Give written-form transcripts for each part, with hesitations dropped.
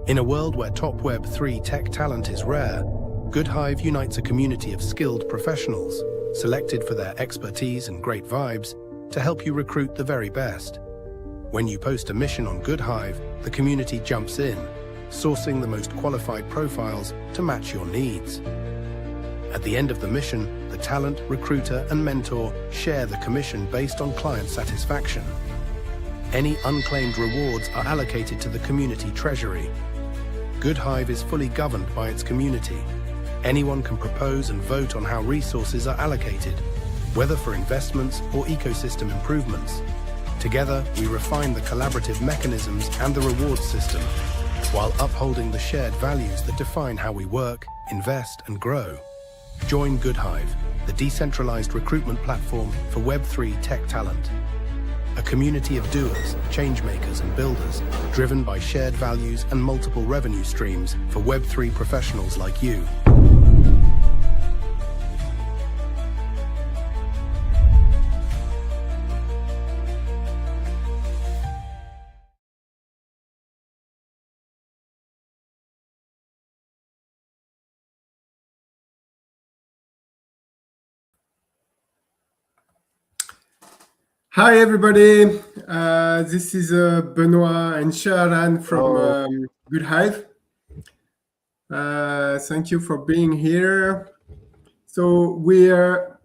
In a world where top Web3 tech talent is rare, GoodHive unites a community of skilled professionals, selected for their expertise and great vibes, to help you recruit the very best. When you post a mission on GoodHive, the community jumps in, sourcing the most qualified profiles to match your needs. At the end of the mission, the talent, recruiter, and mentor share the commission based on client satisfaction. Any unclaimed rewards are allocated to the community treasury. GoodHive is fully governed by its community. Anyone can propose and vote on how resources are allocated, whether for investments or ecosystem improvements. Together, we refine the collaborative mechanisms and the reward system, while upholding the shared values that define how we work, invest, and grow. Join GoodHive, the decentralized recruitment platform for Web3 tech talent. A community of doers, changemakers, and builders, driven by shared values and multiple revenue streams for Web3 professionals like you. Hi everybody, this is Benoît and Sharan from GoodHive. Thank you for being here. So we are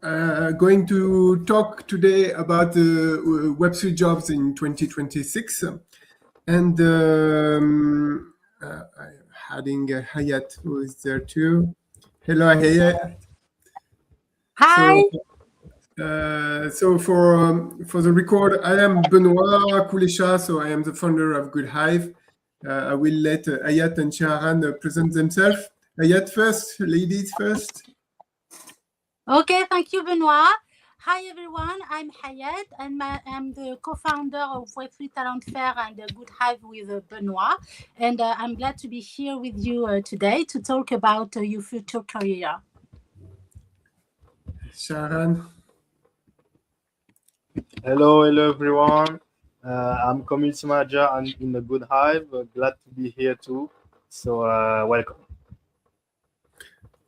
going to talk today about the Web3 jobs in 2026. And I'm adding Hayat, who is there too. Hello Hayat. Hi. So for the record, I am Benoît Kulesza, so I am the founder of GoodHive. I will let Hayat and Sharan present themselves. Hayat first, ladies first. Okay, thank you, Benoît. Hi everyone, I'm Hayat, and I'm the co-founder of Web3 Talent Fair and GoodHive with Benoît. And I'm glad to be here with you today to talk about your future career. Sharan. Hello everyone. I'm community manager and in the GoodHive. Glad to be here too. So welcome.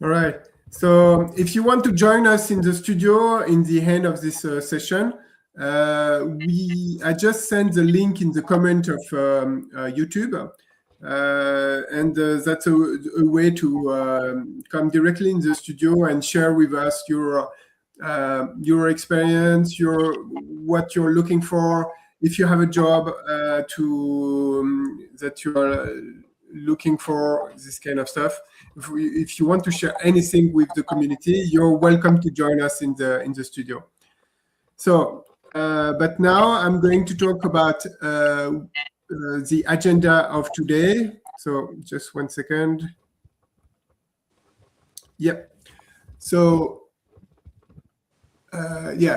All right. So if you want to join us in the studio in the end of this session, I just sent the link in the comment of YouTube, and that's a way to come directly in the studio and share with us your experience, what you're looking for. If you have a job that you are looking for, this kind of stuff. If you want to share anything with the community, you're welcome to join us in the studio. So, but now I'm going to talk about the agenda of today. So just 1 second. Yep. So.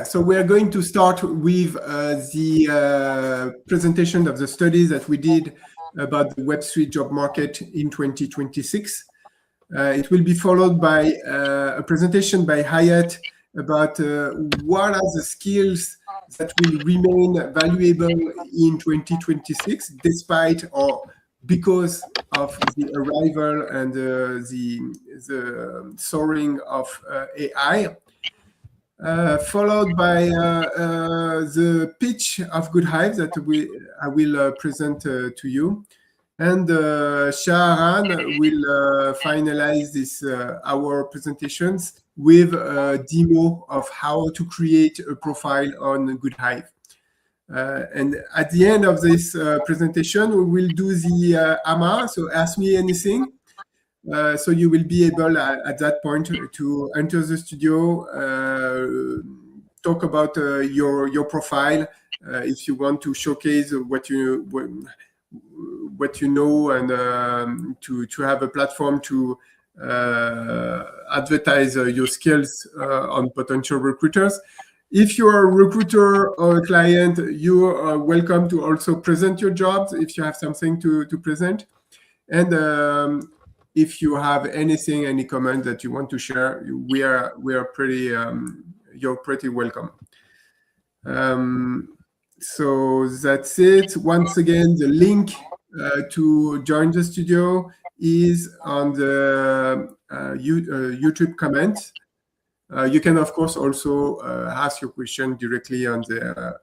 So we are going to start with the presentation of the studies that we did about the Web3 job market in 2026. It will be followed by a presentation by Hayat about what are the skills that will remain valuable in 2026, despite or because of the arrival and the soaring of AI. Followed by the pitch of GoodHive that I will present to you, and Sharan will finalize this our presentations with a demo of how to create a profile on GoodHive. And at the end of this presentation, we will do the AMA, so ask me anything. So you will be able at that point to enter the studio, talk about your profile, if you want to showcase what you know, and to have a platform to advertise your skills on potential recruiters. If you are a recruiter or a client, you are welcome to also present your jobs if you have something to present. And if you have anything, any comment that you want to share, we are pretty. You're pretty welcome. So that's it. Once again, the link to join the studio is on the YouTube comments. You can, of course, also ask your question directly on the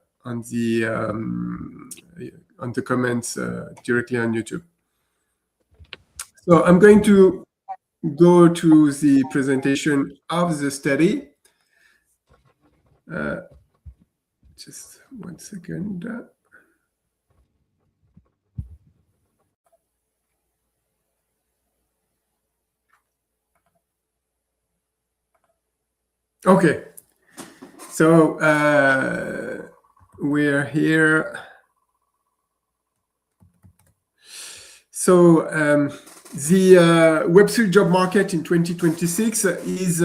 comments directly on YouTube. So I'm going to go to the presentation of the study. Just 1 second. Okay, so we're here. So the Web3 job market in 2026 is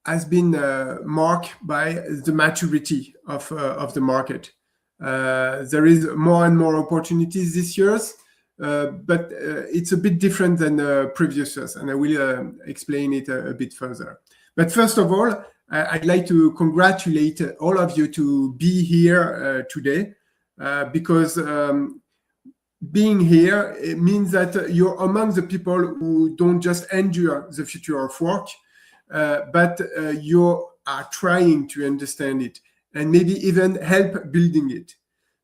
has been marked by the maturity of the market. There is more and more opportunities this year, but it's a bit different than previous years, and I will explain it a bit further. But first of all, I'd like to congratulate all of you to be here today, because being here, it means that you're among the people who don't just endure the future of work, but you are trying to understand it and maybe even help building it.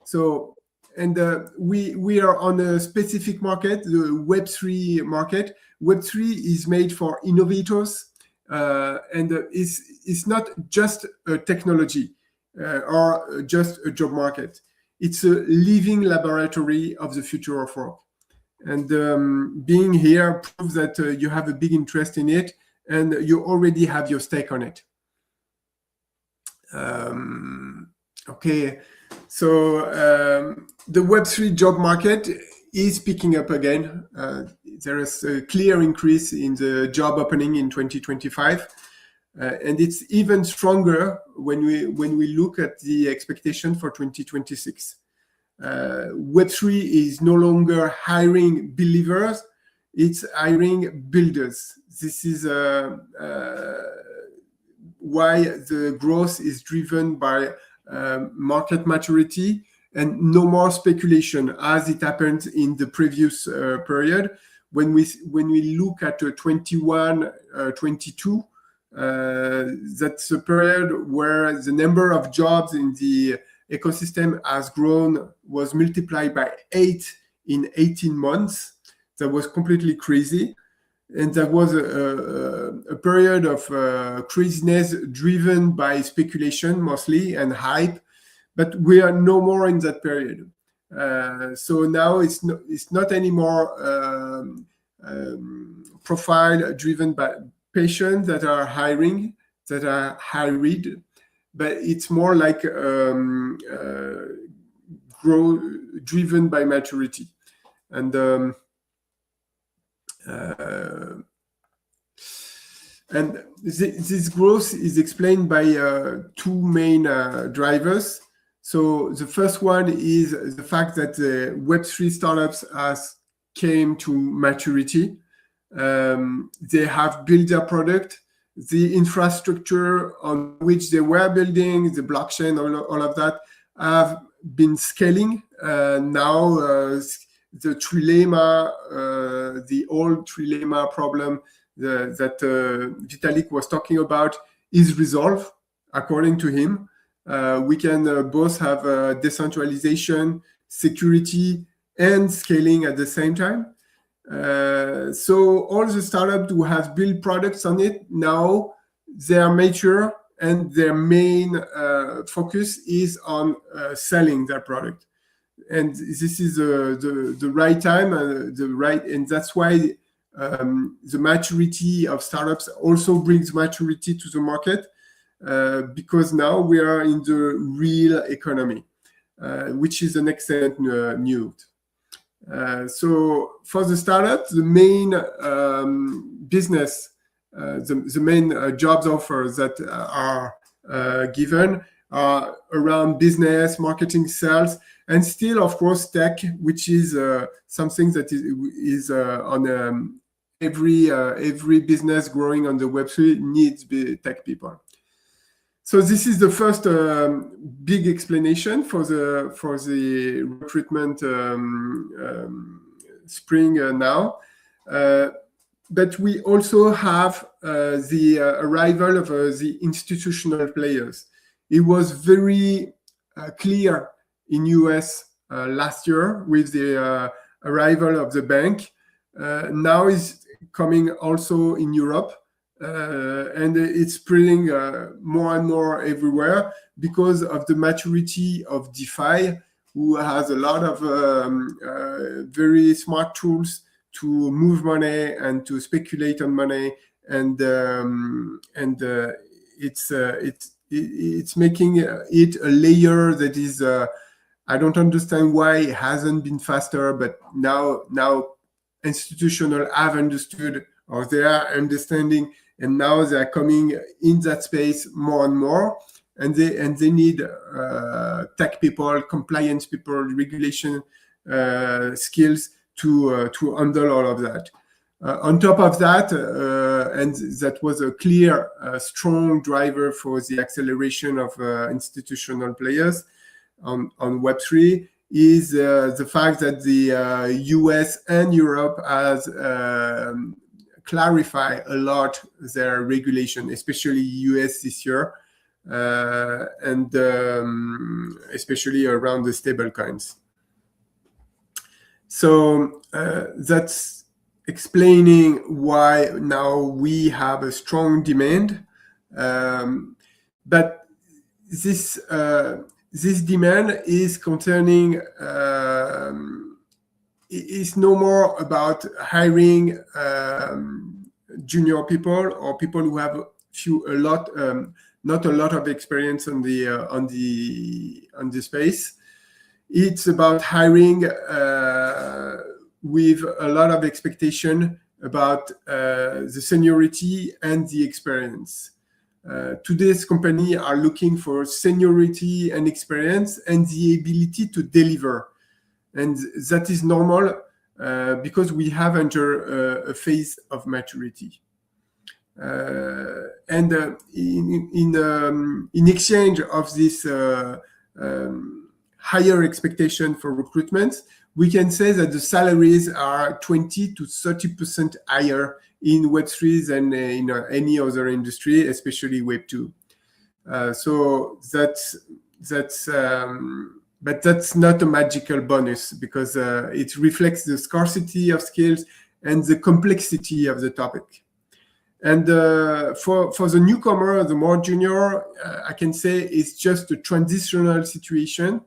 So, and we are on a specific market, the Web3 market. Web3 is made for innovators, and it's not just a technology or just a job market. It's a living laboratory of the future of work. And being here proves that you have a big interest in it and you already have your stake on it. Okay, so the Web3 job market is picking up again. There is a clear increase in the job opening in 2025. And it's even stronger when we look at the expectation for 2026. Web3 is no longer hiring believers, it's hiring builders. This is why the growth is driven by market maturity and no more speculation as it happened in the previous period. When we look at 21, 22, that's a period where the number of jobs in the ecosystem has grown, was multiplied by 8 in 18 months. That was completely crazy. And that was a period of craziness driven by speculation mostly and hype, but we are no more in that period. So now it's not anymore profile driven by patients that are hiring, that are hired, but it's more like growth driven by maturity. And this growth is explained by two main drivers. So the first one is the fact that the Web3 startups came to maturity. They have built their product, the infrastructure on which they were building, the blockchain, all of that have been scaling. Now the trilemma, the old trilemma problem that Vitalik was talking about is resolved, according to him. We can both have decentralization, security, and scaling at the same time. So all the startups who have built products on it, now they are mature and their main focus is on selling their product. And this is the right time, and that's why the maturity of startups also brings maturity to the market, because now we are in the real economy, which is an excellent news. So for the startup, the main business, the main jobs offers that are given are around business, marketing, sales, and still, of course, tech, which is something that is on every business growing on the Web3 needs tech people. So this is the first big explanation for the recruitment spring now. But we also have the arrival of the institutional players. It was very clear in US last year with the arrival of the bank. Now is coming also in Europe. And it's spreading more and more everywhere because of the maturity of DeFi, who has a lot of very smart tools to move money and to speculate on money, and it's making it a layer that is I don't understand why it hasn't been faster, but now institutional have understood, or they are understanding, and now they are coming in that space more and more, and they need tech people, compliance people, regulation skills to handle all of that. On top of that, and that was a clear, strong driver for the acceleration of institutional players on Web3, is the fact that the US and Europe has clarified a lot their regulation, especially US this year, and especially around the stablecoins. So that's explaining why now we have a strong demand, but this demand is concerning is no more about hiring junior people or people who have not a lot of experience on the space. It's about hiring with a lot of expectation about the seniority and the experience. Today's company are looking for seniority and experience and the ability to deliver. And that is normal because we have entered a phase of maturity. And in exchange of this higher expectation for recruitment, we can say that the salaries are 20 to 30% higher in Web3 than in any other industry, especially Web2. So but that's not a magical bonus, because it reflects the scarcity of skills and the complexity of the topic. And for the newcomer, the more junior, I can say it's just a transitional situation.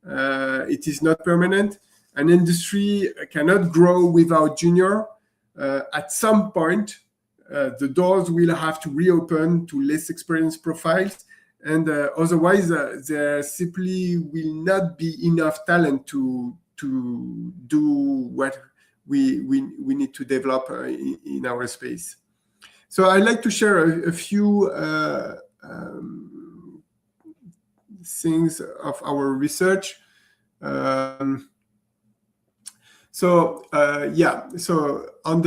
It is not permanent. An industry cannot grow without junior. At some point, the doors will have to reopen to less experienced profiles, and otherwise there simply will not be enough talent to do what we need to develop in our space. So I'd like to share a few things of our research. So on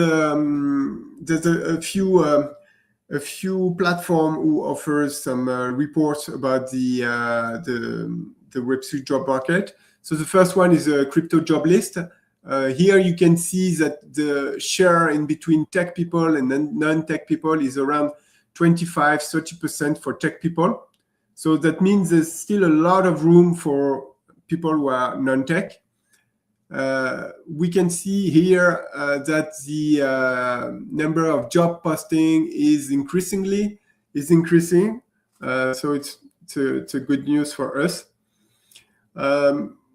there's a few platform who offers some reports about the Web3 job market. So the first one is a crypto job list. Here you can see that the share in between tech people and non-tech people is around 25-30% for tech people. So that means there's still a lot of room for people who are non-tech. We can see here that the number of job posting is increasing. So it's a good news for us.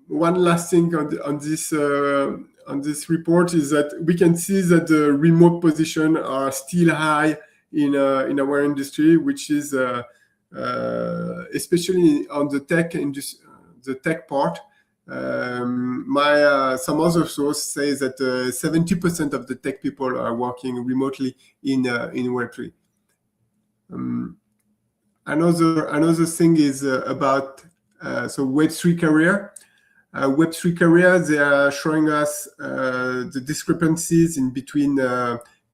One last thing on this report is that we can see that the remote positions are still high in our industry, which is especially on the tech industry, the tech part. Some other source says that 70% of the tech people are working remotely in Web3. Another thing is about Web3 career. Web3 career, they are showing us the discrepancies in between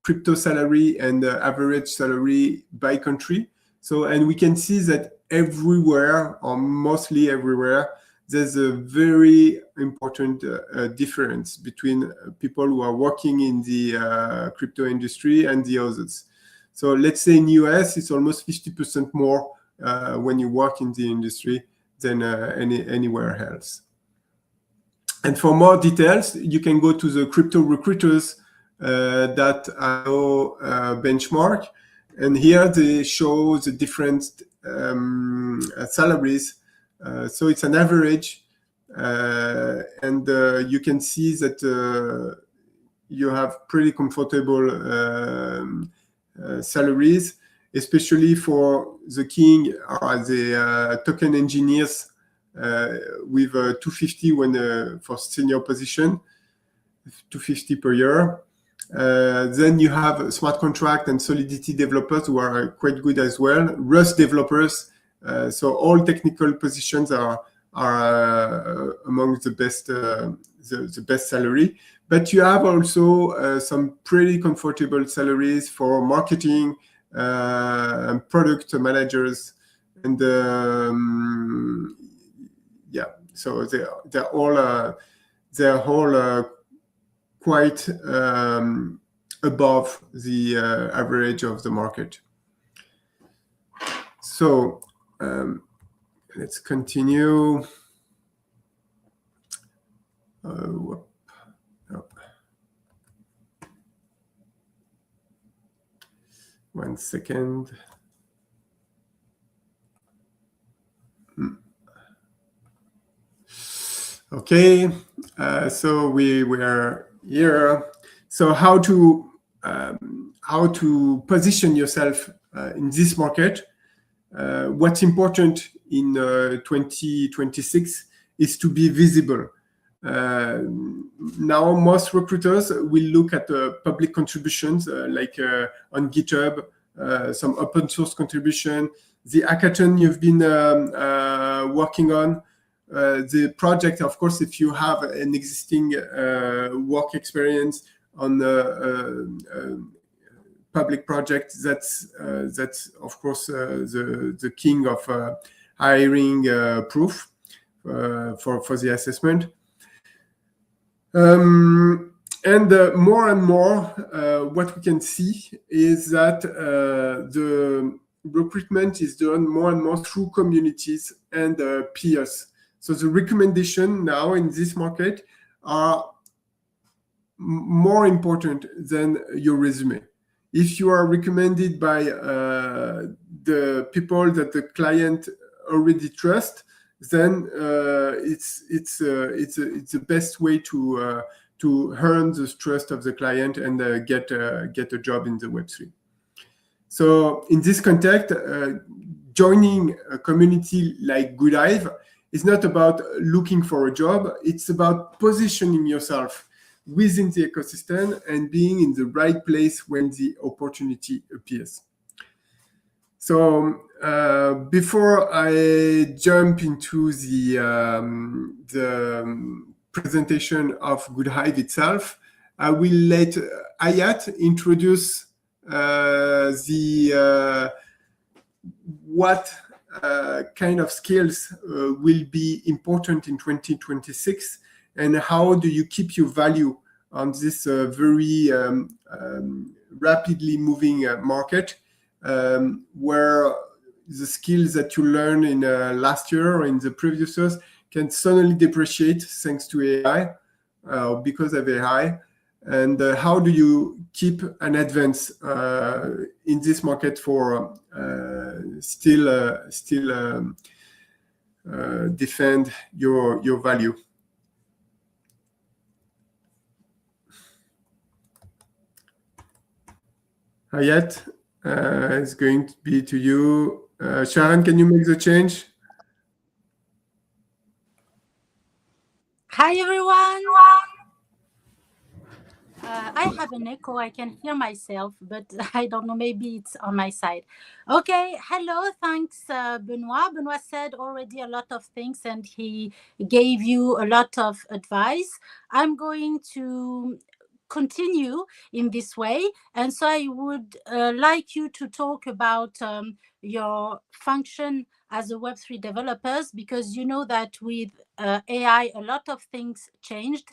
crypto salary and average salary by country. So, and we can see that everywhere, or mostly everywhere, there's a very important difference between people who are working in the crypto industry and the others. So let's say in US, it's almost 50% more when you work in the industry than anywhere else. And for more details, you can go to the crypto recruiters that IO benchmark. And here they show the different salaries. So it's an average. And you can see that you have pretty comfortable salaries, especially for the king or the token engineers with 250 when for senior position, 250 per year. Then you have smart contract and Solidity developers who are quite good as well. Rust developers, so all technical positions are among the best the best salary. But you have also some pretty comfortable salaries for marketing and product managers, and yeah, so they're all quite above the average of the market. So let's continue. One second. Okay, so we were here. So how to position yourself in this market? What's important in 2026 is to be visible. Now most recruiters will look at public contributions like on GitHub, some open source contribution, the hackathon you've been working on, the project. Of course, if you have an existing work experience on public project, that's of course the king of hiring proof for the assessment. And more and more, what we can see is that the recruitment is done more and more through communities and peers. So the recommendation now in this market are more important than your resume. If you are recommended by the people that the client already trusts, then it's the best way to earn the trust of the client and get a job in the Web3. So in this context, joining a community like GoodHive is not about looking for a job. It's about positioning yourself within the ecosystem and being in the right place when the opportunity appears. So before I jump into the presentation of GoodHive itself, I will let Hayat introduce what kind of skills will be important in 2026, and how do you keep your value on this very rapidly moving market, where the skills that you learned in last year or in the previous years can suddenly depreciate thanks to AI, because of AI. And how do you keep an advance in this market for still defend your value? Hayat, it's going to be to you. Sharon, can you make the change? Hi, everyone. I have an echo. I can hear myself, but I don't know. Maybe it's on my side. Okay. Hello. Thanks, Benoît. Benoît said already a lot of things, and he gave you a lot of advice. I'm going to continue in this way. And so I would like you to talk about your function as a Web3 developers, because you know that with AI, a lot of things changed,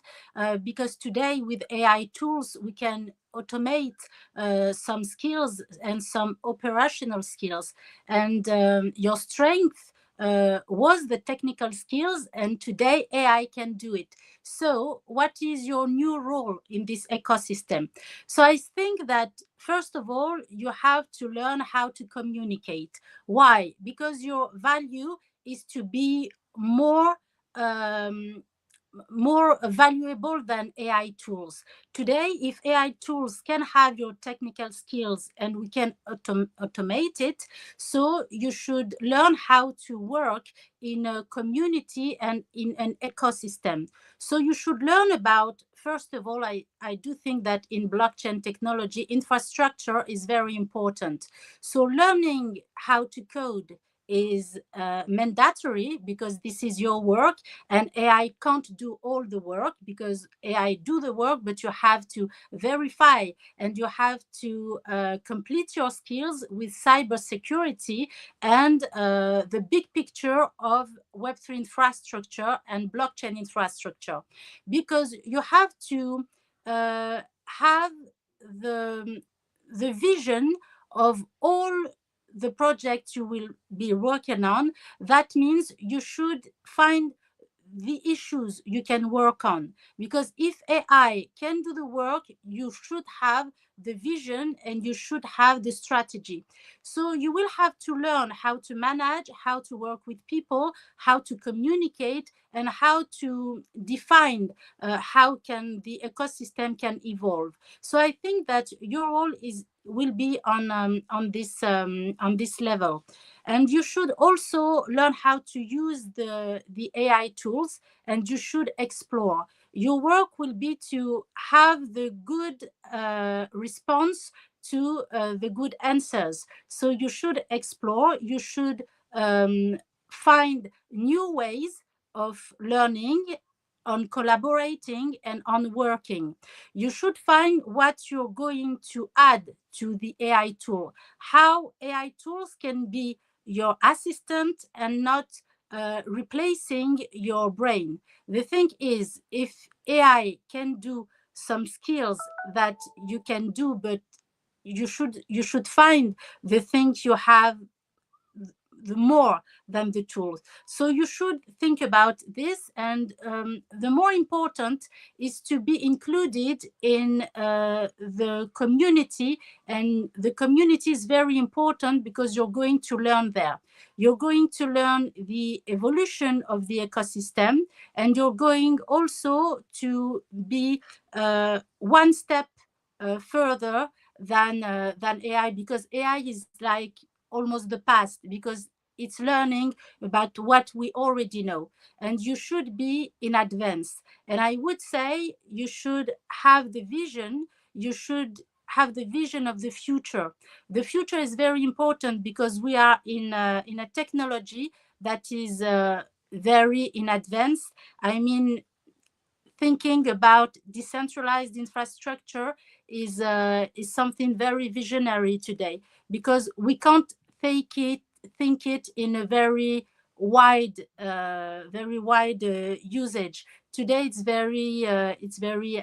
because today with AI tools, we can automate some skills and some operational skills. And your strength was the technical skills, and today AI can do it. So what is your new role in this ecosystem? So I think that first of all, you have to learn how to communicate. Why? Because your value is to be more valuable than AI tools. Today, if AI tools can have your technical skills and we can automate it, so you should learn how to work in a community and in an ecosystem. So you should learn about, first of all, I do think that in blockchain technology, infrastructure is very important. So learning how to code is mandatory, because this is your work, and AI can't do all the work, because AI do the work, but you have to verify and you have to complete your skills with cybersecurity and the big picture of Web3 infrastructure and blockchain infrastructure, because you have to have the vision of all the projects you will be working on. That means you should find the issues you can work on, because if AI can do the work, you should have the vision and you should have the strategy. So you will have to learn how to manage, how to work with people, how to communicate, and how to define how can the ecosystem can evolve. So I think that your role will be on this level. And you should also learn how to use the AI tools, and you should explore. Your work will be to have the good response to the good answers. So you should explore, you should find new ways of learning, on collaborating and on working. You should find what you're going to add to the AI tool, how AI tools can be your assistant and not replacing your brain. The thing is, if AI can do some skills that you can do, but you should find the things you have the more than the tools. So you should think about this, and the more important is to be included in the community, and the community is very important because you're going to learn there. You're going to learn the evolution of the ecosystem, and you're going also to be one step further than AI, because AI is like almost the past, because it's learning about what we already know, and you should be in advance. And I would say you should have the vision, you should have the vision of the future. The future is very important because we are in a technology that is very in advance. I mean, thinking about decentralized infrastructure is something very visionary today, because we can't think it in a very wide usage. Today it's very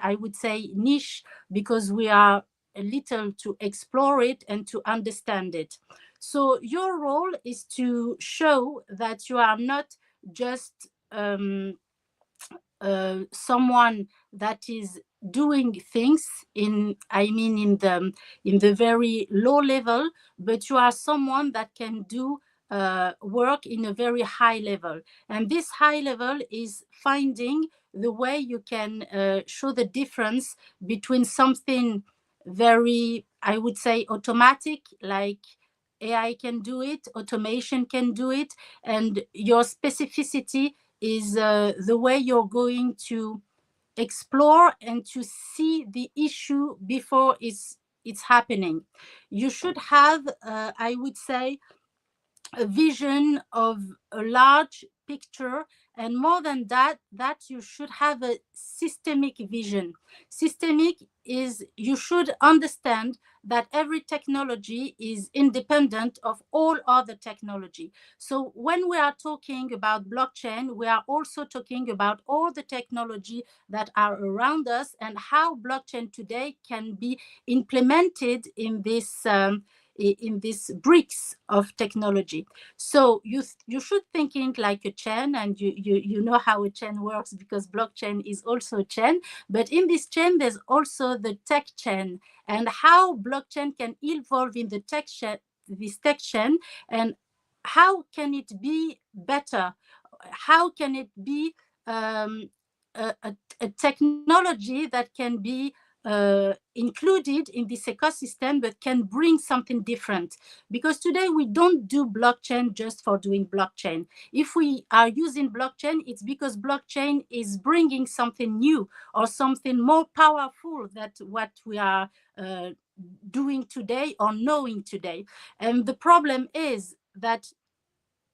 I would say niche, because we are a little to explore it and to understand it. So your role is to show that you are not just someone that is doing things in the very low level, but you are someone that can do work in a very high level. And this high level is finding the way you can show the difference between something very, I would say, automatic, like AI can do it, automation can do it, and your specificity is the way you're going to explore and to see the issue before it's happening. You should have, I would say, a vision of a large picture And more than that, you should have a systemic vision. Systemic is you should understand that every technology is independent of all other technology. So when we are talking about blockchain, we are also talking about all the technology that are around us and how blockchain today can be implemented in these bricks of technology. So you should thinking like a chain, and you know how a chain works because blockchain is also a chain. But in this chain, there's also the tech chain, and how blockchain can evolve in the tech chain, this tech chain, and how can it be better? How can it be a technology that can be included in this ecosystem but can bring something different? Because today we don't do blockchain just for doing blockchain. If we are using blockchain, it's because blockchain is bringing something new or something more powerful than what we are doing today or knowing today. And the problem is that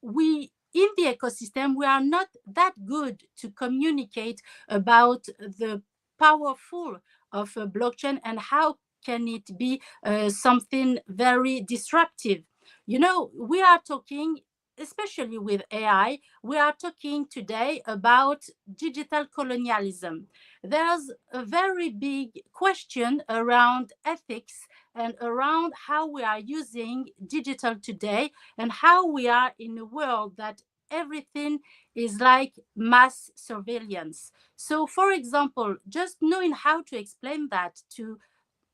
we in the ecosystem, we are not that good to communicate about the powerful of a blockchain and how can it be something very disruptive. You know, we are talking, especially with AI, we are talking today about digital colonialism. There's a very big question around ethics and around how we are using digital today and how we are in a world that everything is like mass surveillance. So, for example, just knowing how to explain that to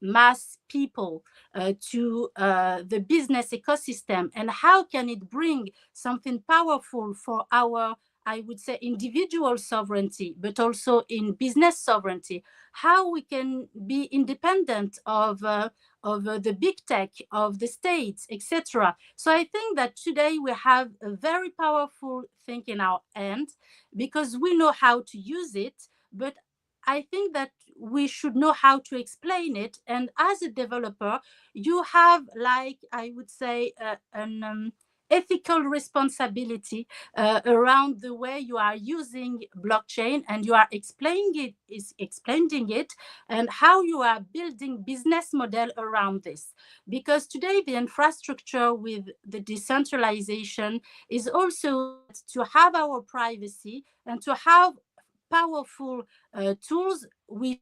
mass people, to the business ecosystem, and how can it bring something powerful for our, I would say, individual sovereignty, but also in business sovereignty, how we can be independent of the big tech, of the states, etc. So I think that today we have a very powerful thing in our hands because we know how to use it, but I think that we should know how to explain it. And as a developer, you have, like, I would say, an ethical responsibility around the way you are using blockchain, and you are explaining it and how you are building business model around this. Because today the infrastructure with the decentralization is also to have our privacy and to have powerful tools with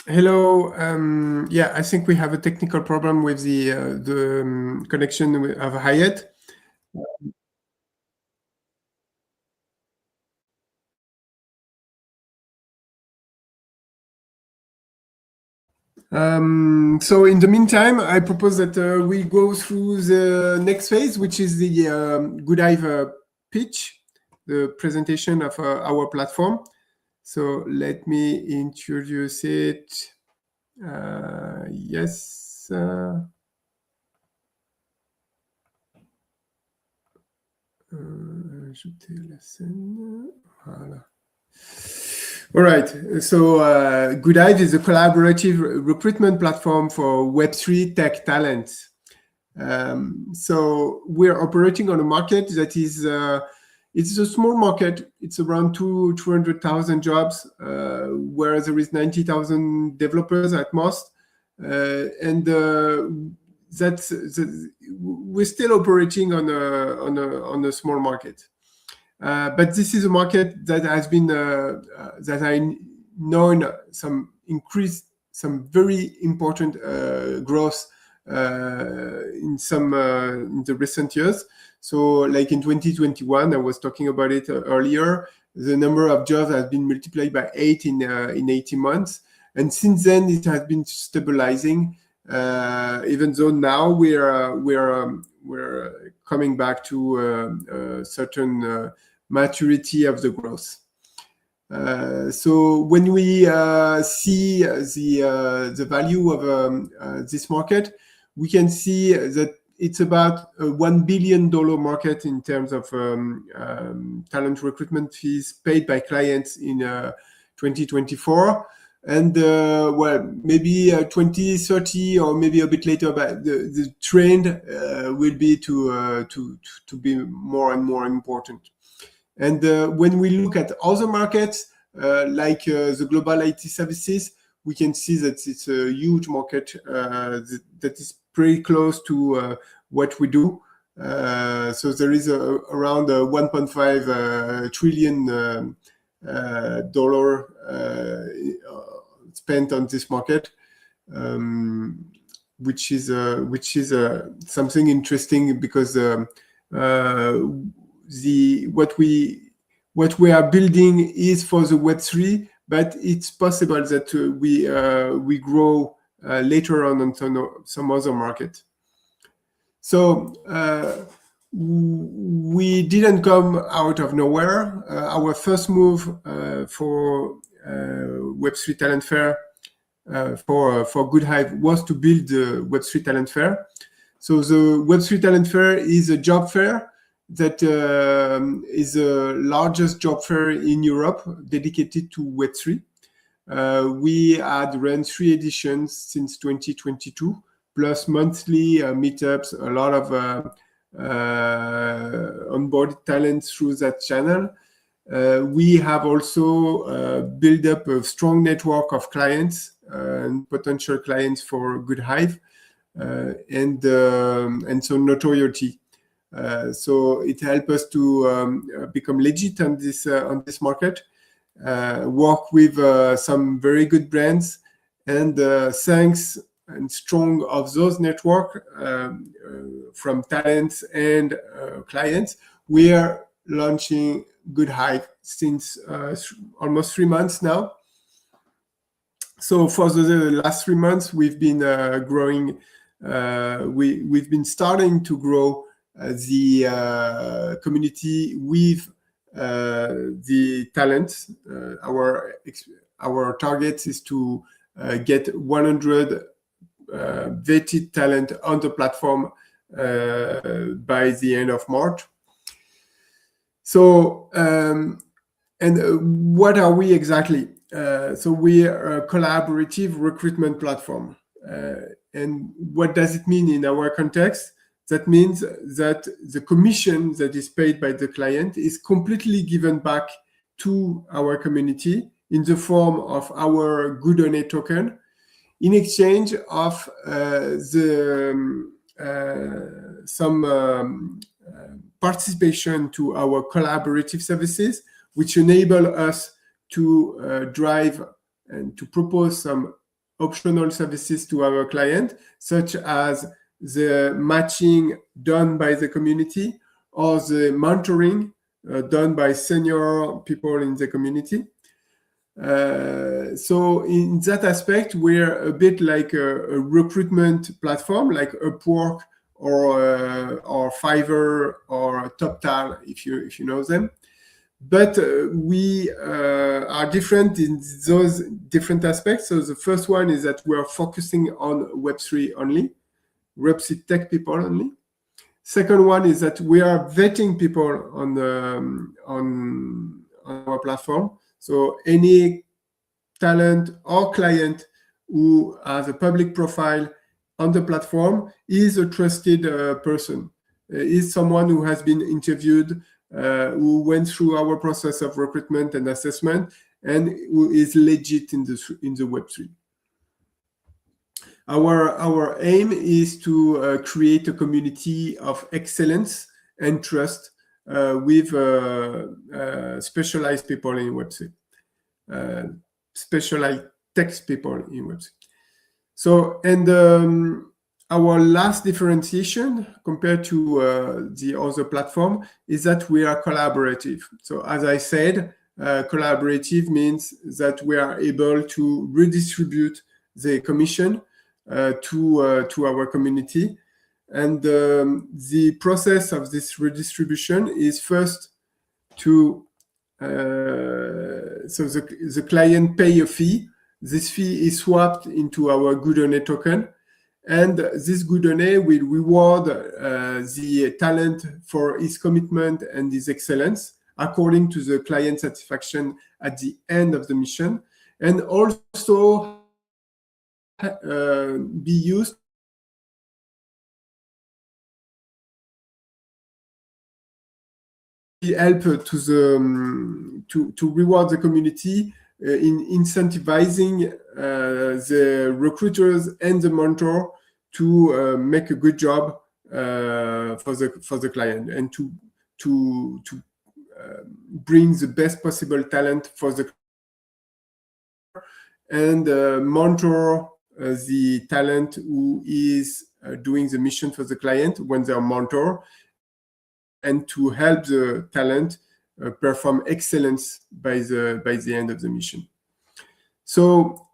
Hello. Yeah, I think we have a technical problem with the connection of Hayat. So in the meantime, I propose that we go through the next phase, which is the GoodHive pitch, the presentation of our platform. So let me introduce it. Yes. Ajouter la scène. Voilà. All right. So GoodHive is a collaborative recruitment platform for Web3 tech talents. So we're operating on a market that is it's a small market. It's around 200,000 jobs, whereas there is 90,000 developers at most, and we're still operating on a small market. But this is a market that has been that I known some very important growth in the recent years. So like in 2021, I was talking about it earlier, the number of jobs has been multiplied by 8 in 18 months. And since then, it has been stabilizing, even though now we're coming back to a certain maturity of the growth. So when we see the value of this market, we can see that it's about a $1 billion market in terms of talent recruitment fees paid by clients in 2024. And well, maybe 2030 or maybe a bit later, but the trend will be to be more and more important. And when we look at other markets, like the global IT services, we can see that it's a huge market that is pretty close to what we do. So there is around $1.5 trillion spent on this market, which is something interesting because what we are building is for the Web3, but it's possible that we grow later on some other market. So we didn't come out of nowhere. Our first move for Web3 Talent Fair for GoodHive was to build the Web3 Talent Fair. So the Web3 Talent Fair is a job fair that is the largest job fair in Europe dedicated to Web3. We had run 3 editions since 2022, plus monthly meetups, a lot of onboarded talent through that channel. We have also built up a strong network of clients and potential clients for GoodHive, and so notoriety. So it helped us to become legit on this market, work with some very good brands, and thanks and strong of those network from talents and clients, we are launching GoodHive since almost 3 months now. So for the last 3 months, we've been growing. We've been starting to grow the community with the talents. Our target is to get 100 vetted talent on the platform by the end of March. So, and what are we exactly? So we are a collaborative recruitment platform. And what does it mean in our context? That means that the commission that is paid by the client is completely given back to our community in the form of our GoodHoney token, in exchange of some participation to our collaborative services, which enable us to drive and to propose some optional services to our client, such as the matching done by the community or the mentoring done by senior people in the community. So in that aspect, we're a bit like a recruitment platform, like Upwork or Fiverr or TopTal, if you know them. But we are different in those different aspects. So the first one is that we're focusing on Web3 only, Web3 tech people only. Second one is that we are vetting people on our platform. So any talent or client who has a public profile on the platform is a trusted person, is someone who has been interviewed, who went through our process of recruitment and assessment, and who is legit in the Web3. Our aim is to create a community of excellence and trust with specialized people in Web3, specialized text people in Web3. So, and our last differentiation compared to the other platform is that we are collaborative. So as I said, collaborative means that we are able to redistribute the commission to our community. And the process of this redistribution is first to, so the client pay a fee. This fee is swapped into our GoodHive token. And this GoodHive will reward the talent for his commitment and his excellence according to the client satisfaction at the end of the mission, and also be used to help to reward the community in incentivizing the recruiters and the mentor to make a good job for the client and to bring the best possible talent for the and mentor the talent who is doing the mission for the client when they are mentor, and to help the talent perform excellence by the end of the mission. So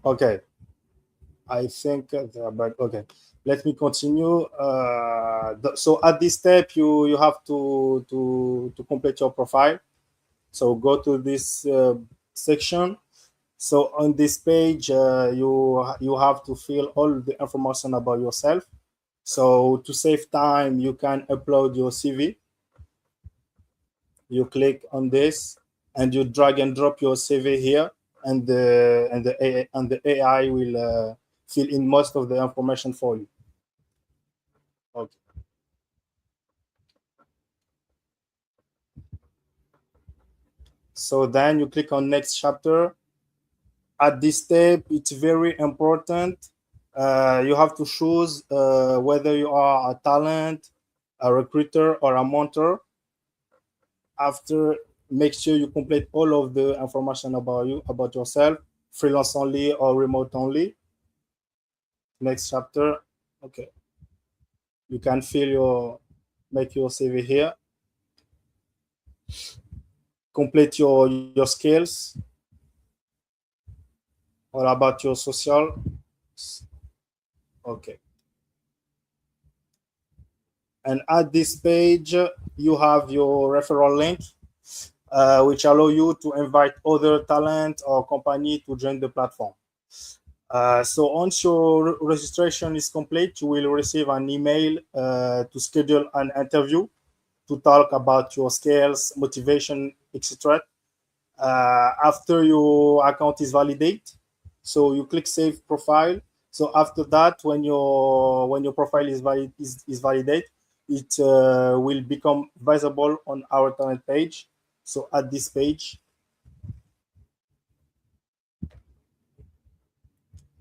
Okay, I think, but okay, let me continue. So at this step, you have to complete your profile. So go to this section. So on this page, you have to fill all the information about yourself. So to save time, you can upload your CV. You click on this, and you drag and drop your CV here, and the AI will fill in most of the information for you. Okay. So then you click on next chapter. At this step, it's very important. You have to choose whether you are a talent, a recruiter, or a mentor. After, make sure you complete all of the information about you, about yourself, freelance only or remote only. Next chapter. Okay. You can make your CV here. Complete your skills. All about your social. Okay. And at this page, you have your referral link, which allow you to invite other talent or company to join the platform. So once your registration is complete, you will receive an email to schedule an interview to talk about your skills, motivation, etc. After your account is validated, so you click Save Profile. So after that, when your profile is validated, it will become visible on our talent page. So at this page,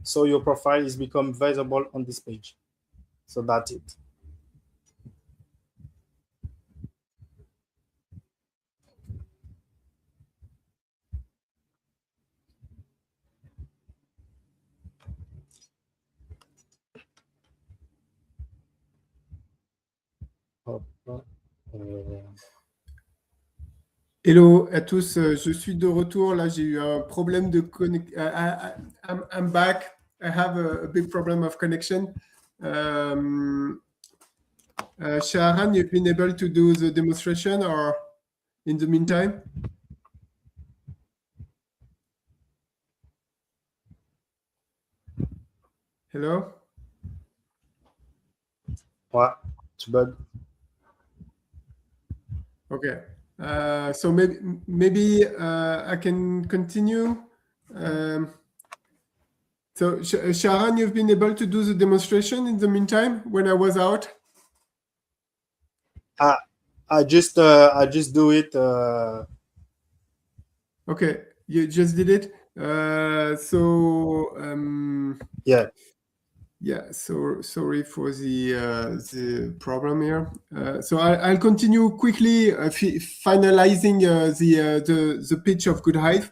so your profile is become visible on this page. So that's it. Hello à tous, je suis de retour. Là, j'ai eu un problème de connexion. I'm back. I have a big problem of connection. Shaharan, you've been able to do the demonstration or in the meantime? Hello? Ouais, tu bugs. Okay. So maybe I can continue. So Shaharan, you've been able to do the demonstration in the meantime when I was out? I just do it. Okay, you just did it. Yeah. Yeah, so sorry for the problem here. So I'll continue quickly finalizing the pitch of GoodHive.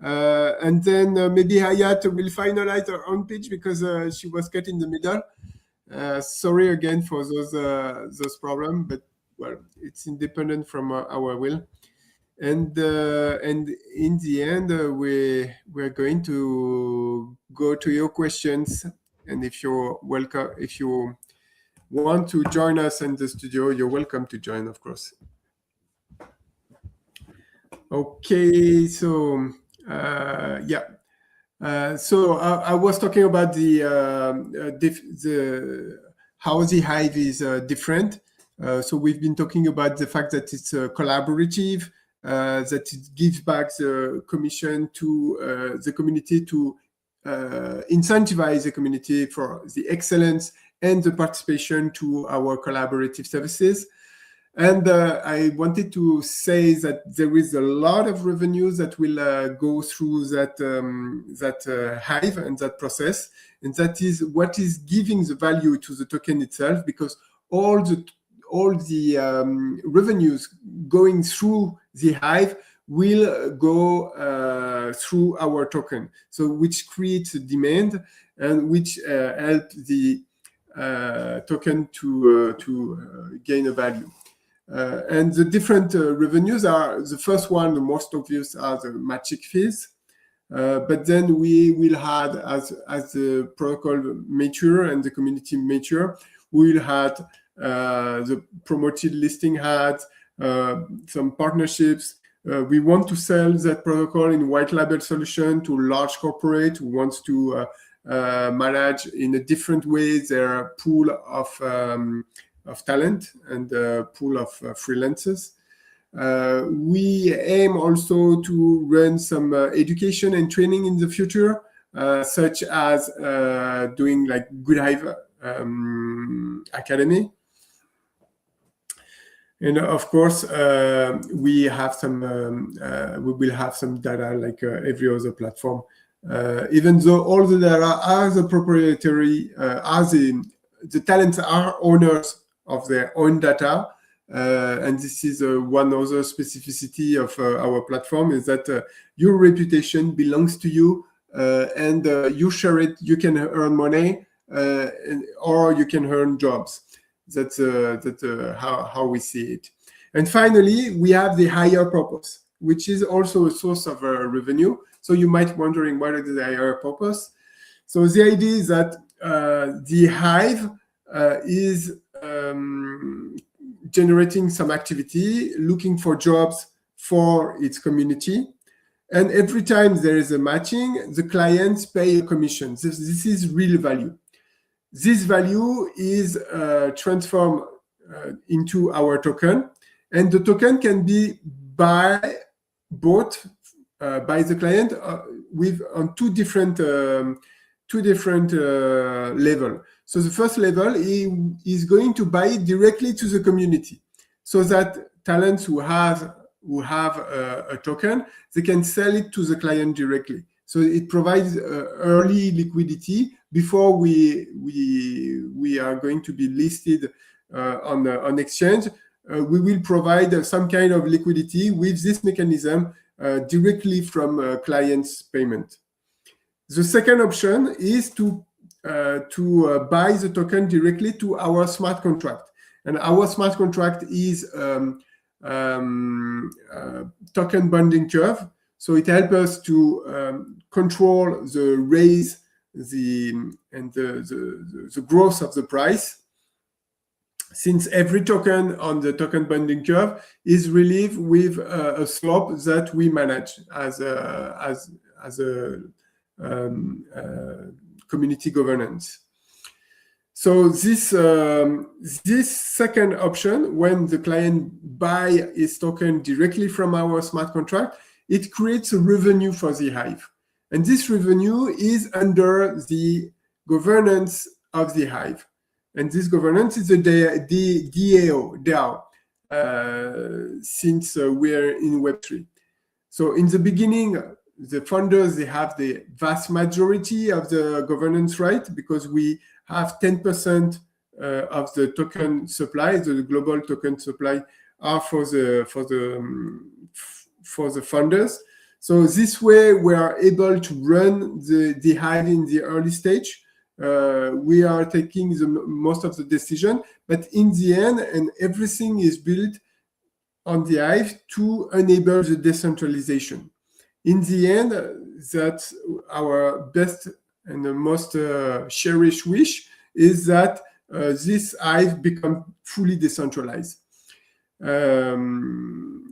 And then maybe Hayat will finalize her own pitch because she was cut in the middle. Sorry again for those problems, but well, it's independent from our will. And in the end, we're going to go to your questions. And if you're welcome, if you want to join us in the studio, you're welcome to join, of course. Okay, so yeah. So I was talking about how the Hive is different. So we've been talking about the fact that it's collaborative, that it gives back the commission to the community to incentivize the community for the excellence and the participation to our collaborative services. And I wanted to say that there is a lot of revenues that will go through that Hive and that process, and that is what is giving the value to the token itself, because all the revenues going through the Hive will go through our token, so which creates a demand and which help the token to gain a value. And the different revenues are, the first one, the most obvious, are the magic fees. But then we will have, as the protocol mature and the community mature, we will have the promoted listing ads, some partnerships. We want to sell that protocol in white label solution to large corporate who wants to manage in a different way their pool of talent and pool of freelancers. We aim also to run some education and training in the future, such as doing like GoodHive Academy. And of course, we have some. We will have some data like every other platform. Even though all the data are the proprietary, the talents are owners of their own data, and this is one other specificity of our platform, is that your reputation belongs to you, and you share it. You can earn money, or you can earn jobs. That's how we see it. And finally, we have the higher purpose, which is also a source of revenue. So you might be wondering, what is the higher purpose? So the idea is that the Hive is generating some activity, looking for jobs for its community. And every time there is a matching, the clients pay a commission. This is real value. This value is transformed into our token, and the token can be bought by the client on two different level. So the first level is going to buy it directly to the community, so that talents who have a token, they can sell it to the client directly. So it provides early liquidity before we are going to be listed on exchange. We will provide some kind of liquidity with this mechanism directly from clients' payment. The second option is to buy the token directly to our smart contract, and our smart contract is token bonding curve. So it helps us to control the raise and the growth of the price, since every token on the token bonding curve is relieved with a slope that we manage as a community governance. So this second option, when the client buy his token directly from our smart contract, it creates a revenue for the Hive. And this revenue is under the governance of the Hive. And this governance is the DAO, since we're in Web3. So in the beginning, the founders, they have the vast majority of the governance right, because we have 10% of the token supply, the global token supply, are for the founders. So this way we are able to run the Hive in the early stage. We are taking most of the decision, but in the end, and everything is built on the Hive to enable the decentralization. In the end, that's our best and the most cherished wish, is that this Hive become fully decentralized.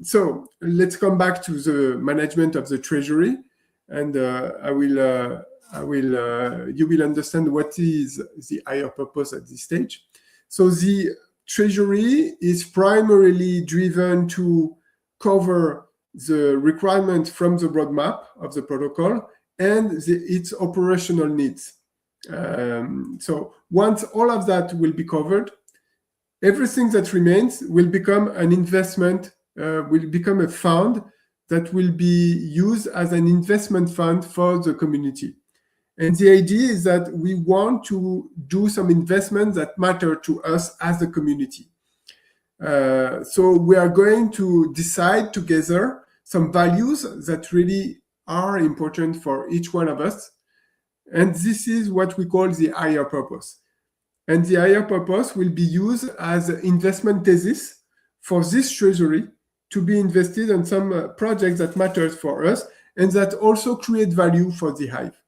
So let's come back to the management of the treasury, and you will understand what is the higher purpose at this stage. So the treasury is primarily driven to cover the requirement from the roadmap of the protocol and its operational needs. So once all of that will be covered, everything that remains will become an investment, will become a fund that will be used as an investment fund for the community. And the idea is that we want to do some investments that matter to us as a community. So we are going to decide together some values that really are important for each one of us. And this is what we call the higher purpose. And the higher purpose will be used as an investment thesis for this treasury to be invested on some projects that matters for us and that also create value for the Hive.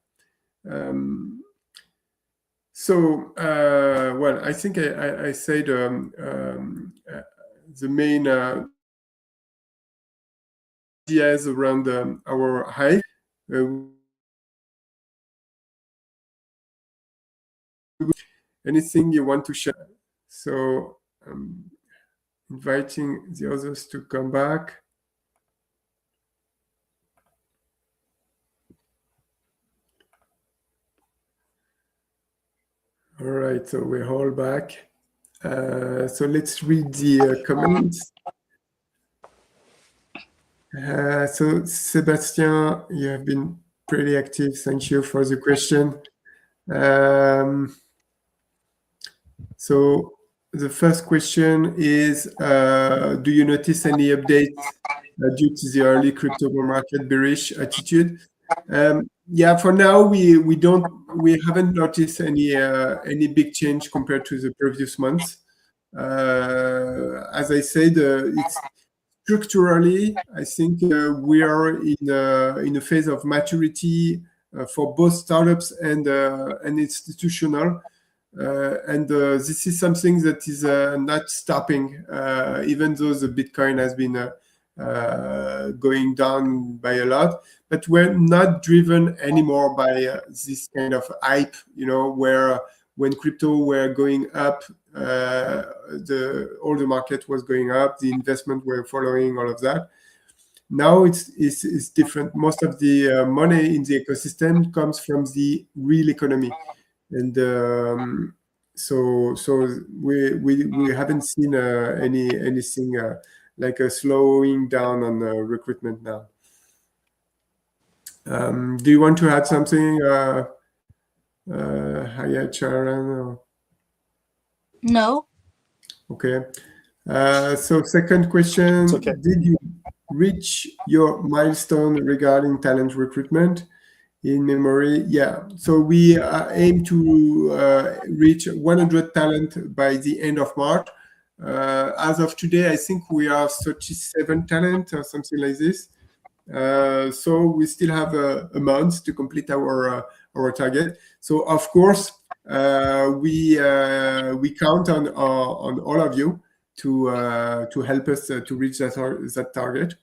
Well, I think I said the main ideas around our Hive. Anything you want to share? So inviting the others to come back. All right, so we're all back. So let's read the comments. So Sebastian, you have been pretty active. Thank you for the question. So the first question is, do you notice any updates due to the early crypto market bearish attitude? Yeah, for now we haven't noticed any big change compared to the previous months. As I said, it's structurally, I think we are in a phase of maturity for both startups and institutional. This is something that is not stopping, even though the Bitcoin has been going down by a lot. But we're not driven anymore by this kind of hype, where when crypto were going up, all the market was going up, the investment were following all of that. Now it's different. Most of the money in the ecosystem comes from the real economy, and so we haven't seen anything like a slowing down on recruitment now. Do you want to add something, Hayat, Sharon? Or? No. Okay. So second question, Okay. Did you reach your milestone regarding talent recruitment? In memory, yeah. So we aim to reach 100 talent by the end of March. As of today, I think we are 37 talent or something like this. So we still have a month to complete our target. So of course, we count on all of you to help us to reach that target.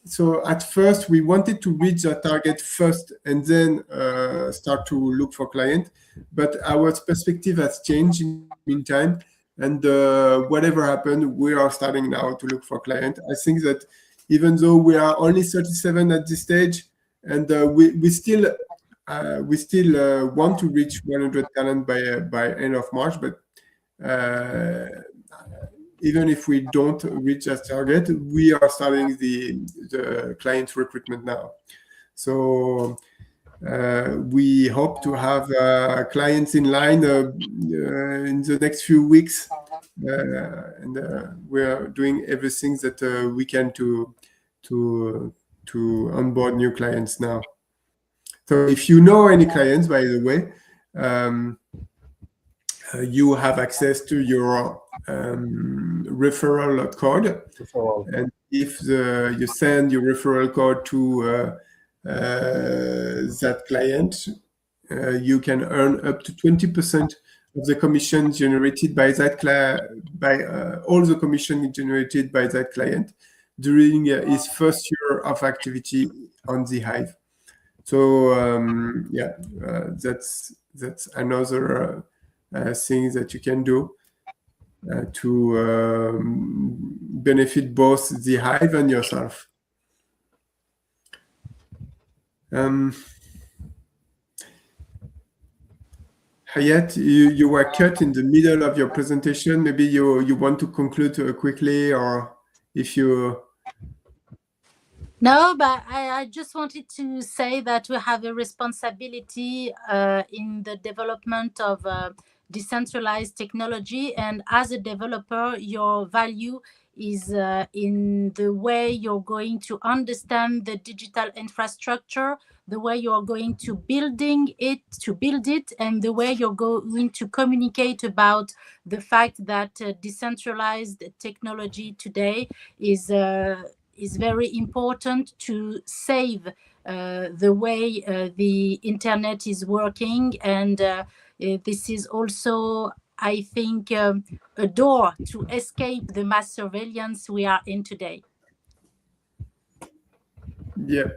So at first we wanted to reach that target first and then start to look for client, but our perspective has changed in the meantime, and whatever happened, we are starting now to look for client. I think that even though we are only 37 at this stage, and we still want to reach 100 talent by end of March, but even if we don't reach that target, we are starting the client recruitment now. So we hope to have clients in line in the next few weeks, and we're doing everything that we can to onboard new clients now. So if you know any clients, by the way, you have access to your referral code, and if you send your referral code to that client, you can earn up to 20% of the commission generated by that all the commission generated by that client during his first year of activity on the Hive. So that's another thing that you can do to benefit both the Hive and yourself. Hayat, you were cut in the middle of your presentation. Maybe you want to conclude quickly, or if you... No, but I just wanted to say that we have a responsibility in the development of decentralized technology, and as a developer, your value is in the way you're going to understand the digital infrastructure, the way you're going to build it, and the way you're going to communicate about the fact that decentralized technology today is very important to save the way the internet is working, and this is also, I think, a door to escape the mass surveillance we are in today. Yeah.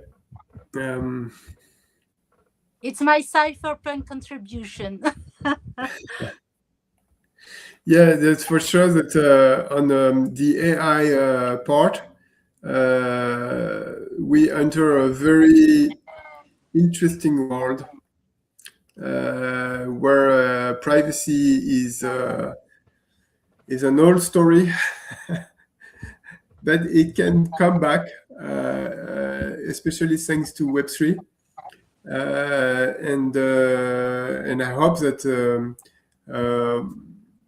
It's my cypherpunk contribution. Yeah, that's for sure that on the AI part, we enter a very interesting world where privacy is an old story, but it can come back, especially thanks to Web3. And I hope that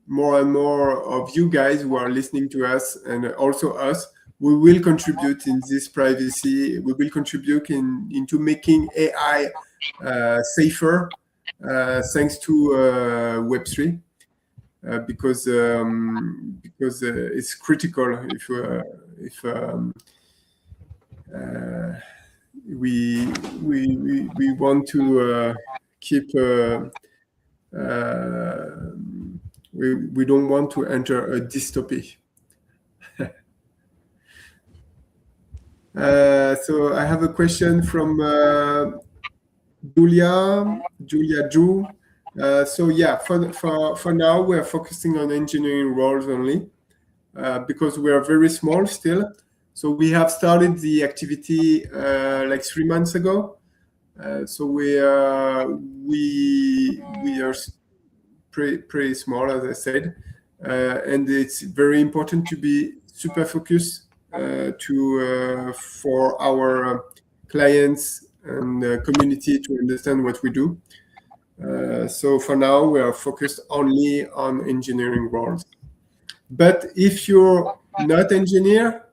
more and more of you guys who are listening to us, and also us, we will contribute in this privacy. We will contribute into making AI safer, thanks to Web3, because it's critical. we want to keep. We don't want to enter a dystopy. So I have a question from Julia Ju. So yeah, for now we are focusing on engineering roles only because we are very small still. So we have started the activity like 3 months ago. So we are pretty small, as I said, and it's very important to be super focused for our clients and community to understand what we do. So for now, we are focused only on engineering roles. But if you're not engineer,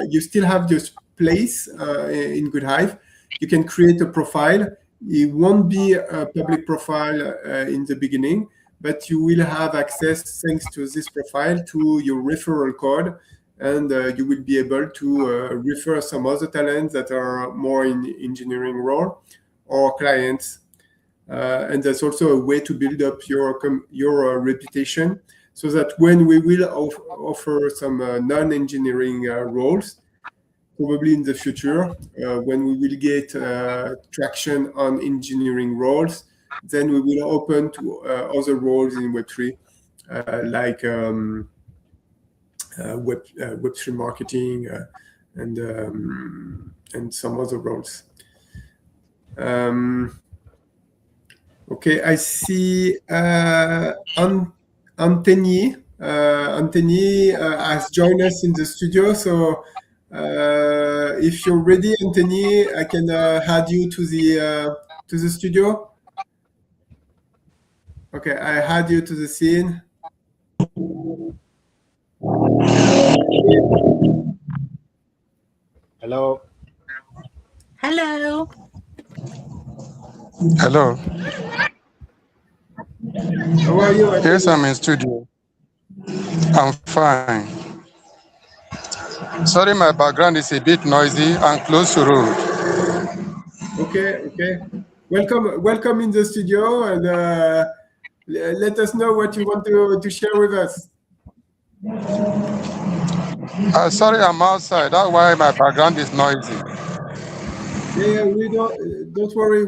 you still have your place in GoodHive. You can create a profile. It won't be a public profile in the beginning, but you will have access, thanks to this profile, to your referral code, and you will be able to refer some other talents that are more in engineering role or clients. And that's also a way to build up your reputation, so that when we will offer some non-engineering roles, probably in the future, when we will get traction on engineering roles, then we will open to other roles in Web3, like Web3 marketing and some other roles. Okay, I see Anthony. Anthony has joined us in the studio. So if you're ready, Anthony, I can add you to the studio. Okay, I add you to the scene. Hello. Hello. Hello. How are you? Yes, I'm in studio. I'm fine. Sorry, my background is a bit noisy and close to road. Okay. Welcome in the studio, and let us know what you want to share with us. Sorry, I'm outside. That's why my background is noisy. Yeah, we don't worry.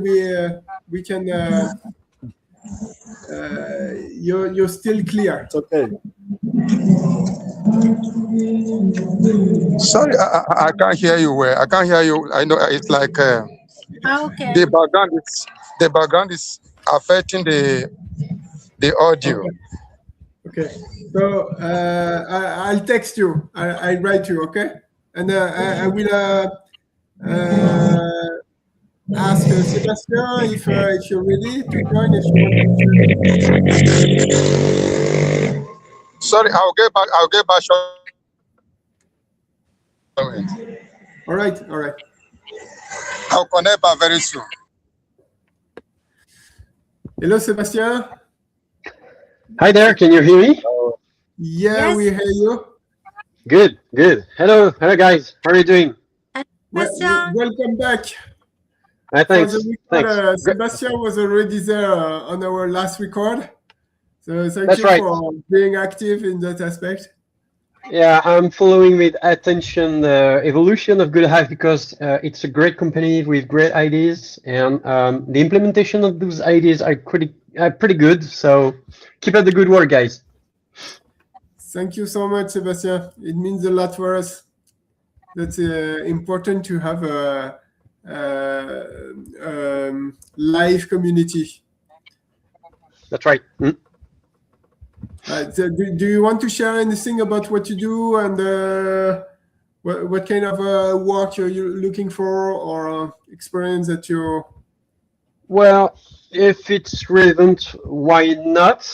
We can. You're still clear. It's okay. Sorry, I can't hear you well. I can't hear you. I know it's like Okay. the background is affecting the audio. Okay. So I'll text you. I'll write you. Okay. And I will ask Sebastian if you're ready to join. If you want to. Sorry, I'll get back shortly. All right. I'll connect back very soon. Hello, Sebastian. Hi there, can you hear me? Yeah, Yes. we hear you. Good. Hello guys, how are you doing? Sebastian. Welcome back. Thanks. For the record, Thanks. Sebastian was already there on our last record. So thank That's you right. for being active in that aspect. Yeah, I'm following with attention the evolution of GoodHive because it's a great company with great ideas, and the implementation of those ideas are pretty good. So keep up the good work, guys. Thank you so much, Sebastian. It means a lot for us. That's important to have a live community. That's right. So do you want to share anything about what you do and what kind of work you're looking for, or experience that you? Well, if it's relevant, why not?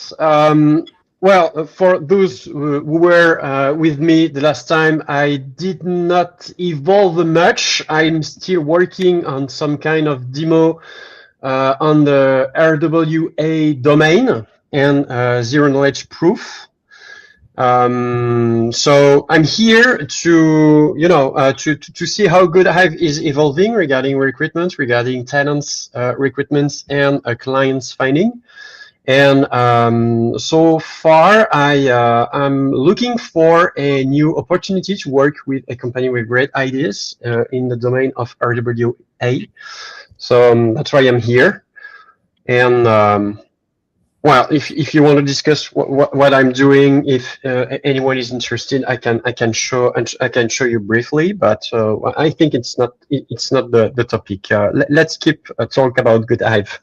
Well, for those who were with me the last time, I did not evolve much. I'm still working on some kind of demo on the RWA domain and zero knowledge proof. So I'm here to, to see how GoodHive is evolving regarding recruitment, regarding talents recruitments, and clients finding. And so far, I'm looking for a new opportunity to work with a company with great ideas in the domain of RWA. So that's why I'm here. And well, if you want to discuss what I'm doing, if anyone is interested, I can show you briefly. But I think it's not the topic. Let's keep talk about GoodHive.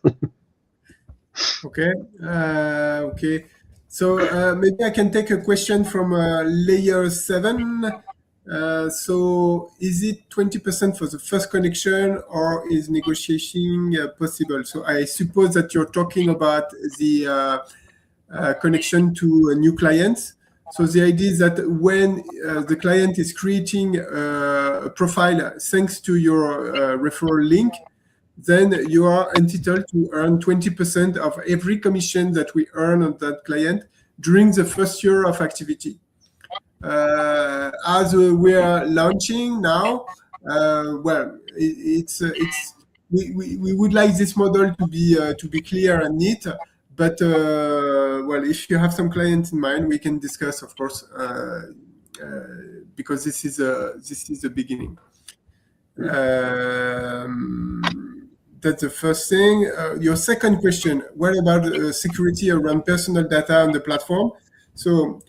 Okay. Okay. So maybe I can take a question from layer 7. So is it 20% for the first connection, or is negotiation possible? So I suppose that you're talking about the connection to new clients. So the idea is that when the client is creating a profile thanks to your referral link, then you are entitled to earn 20% of every commission that we earn on that client during the first year of activity. As we are launching now, well, we would like this model to be clear and neat. But well, if you have some clients in mind, we can discuss, of course, because this is the beginning. That's the first thing. Your second question: what about security around personal data on the platform? So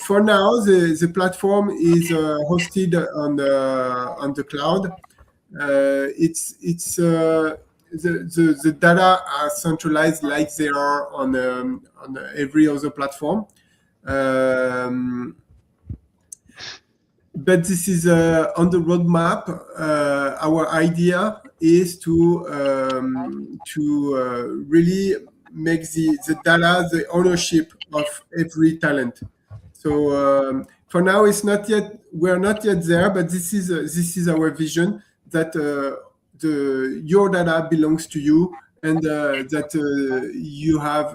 for now, the platform is hosted on the cloud. The data are centralized like they are on every other platform. But this is on the roadmap. Our idea is to really make the data the ownership of every talent. So for now, we're not yet there, but this is our vision, that your data belongs to you, and that you have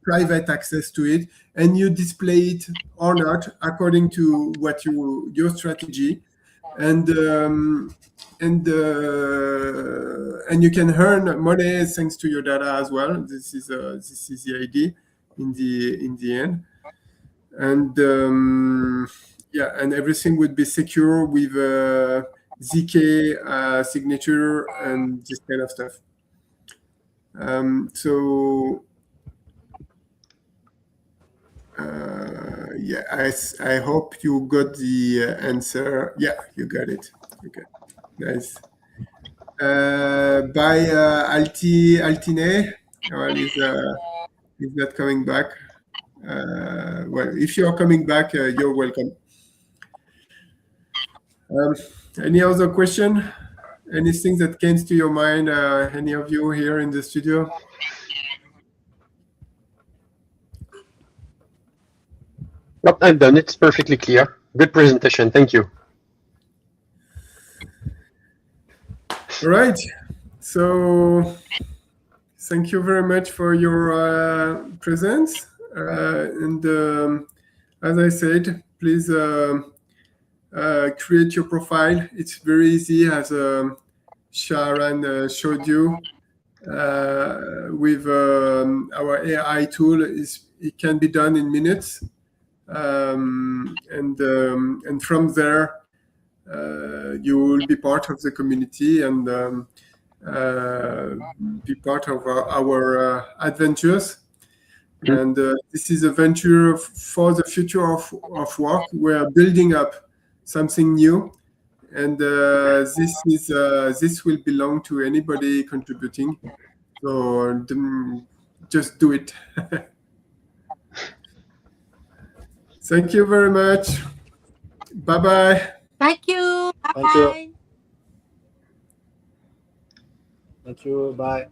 private access to it, and you display it or not according to what your strategy, and you can earn money thanks to your data as well. This is the idea in the end, and yeah, and everything would be secure with ZK signature and this kind of stuff. So yeah, I hope you got the answer. Yeah, you got it. Okay, nice. By Altine, well, is not coming back. Well, if you are coming back, you're welcome. Any other question? Anything that came to your mind? Any of you here in the studio? Nope, I'm done. It's perfectly clear. Good presentation. Thank you. All right. So thank you very much for your presence. And as I said, please create your profile. It's very easy, as Sharon showed you. With our AI tool, it can be done in minutes. And from there, you will be part of the community and be part of our adventures. And this is a venture for the future of work. We're building up something new, and this will belong to anybody contributing. So just do it. Thank you very much. Bye-bye. Thank you. Thank you. Bye-bye. Thank you. Bye.